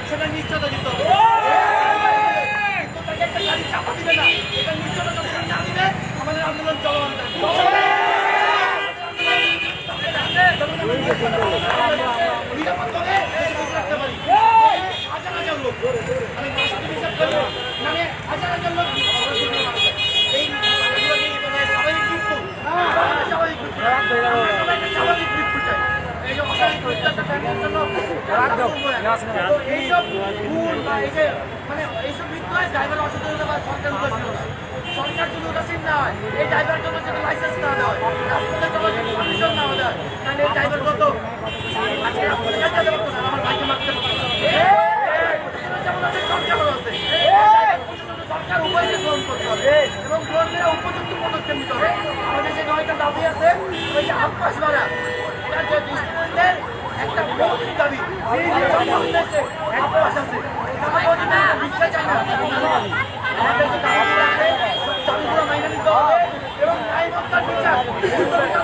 সেটা নিশ্চয়তা দিতে হবে। একটা গাড়ি চাপা দিবে না, এটা নিশ্চয়তা যখন না দিবে আমাদের আন্দোলন চলমান থাকবে। নিরাপদভাবে রাখতে পারি। হাজার হাজার লোক আমি মানে হাজার হাজার লোক এই স্বাভাবিক মৃত্যু স্বাভাবিক মৃত্যু চাই। এইসব ভুল বা এই যে মানে এইসব মৃত্যু হয় ড্রাইভার অসচেতনতা বা সরকার সরকার যদি উদাসীন না হয়, এই ড্রাইভার জন্য যদি লাইসেন্স না দেওয়া হয়, রাস্তাতে চলার যদি পারমিশন না দেওয়া হয়, তাহলে এই ড্রাইভার কত আমার বাইকে মারতে সরকার উভয়কে গ্রহণ করতে হবে এবং গ্রহণের উপযুক্ত পদক্ষেপ নিতে হবে। আমাদের যে 9টা দাবি আছে ওই যে আব্বাস ভাড়া এটা যে দৃষ্টিকোণের একটা মৌলিক দাবি আব্বাস আছে বিশ্বাস চাই না আমাদের যে দাবিগুলো আছে দাবিগুলো মাইনে নিতে হবে এবং আইন হত্যার বিচার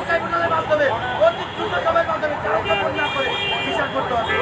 ট্রাইব্যুনালের মাধ্যমে অতি দ্রুত সময়ের মাধ্যমে চালু না করে বিচার করতে হবে।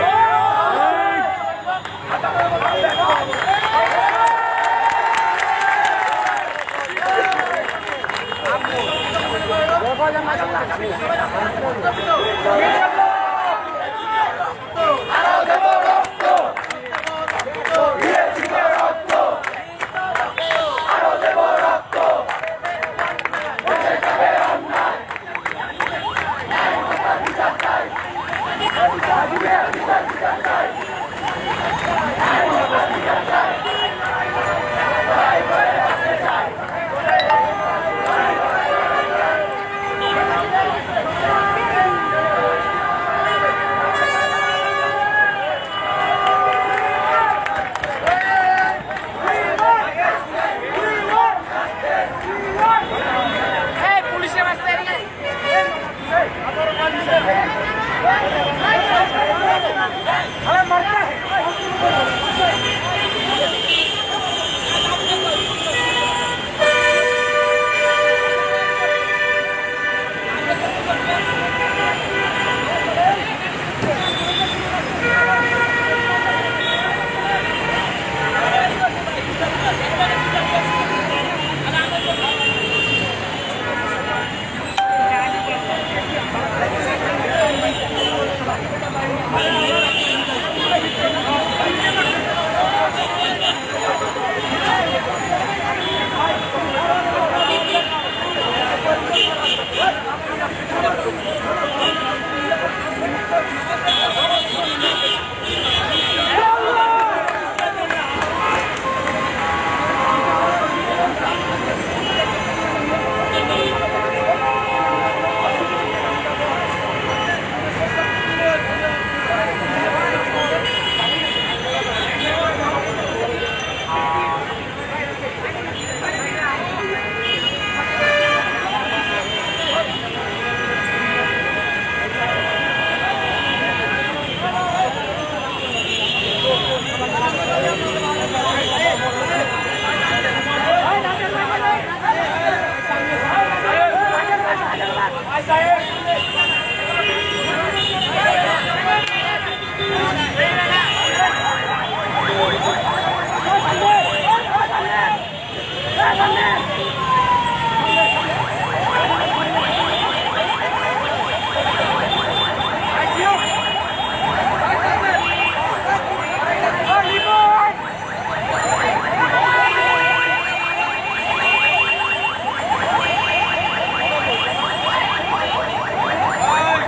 Come on,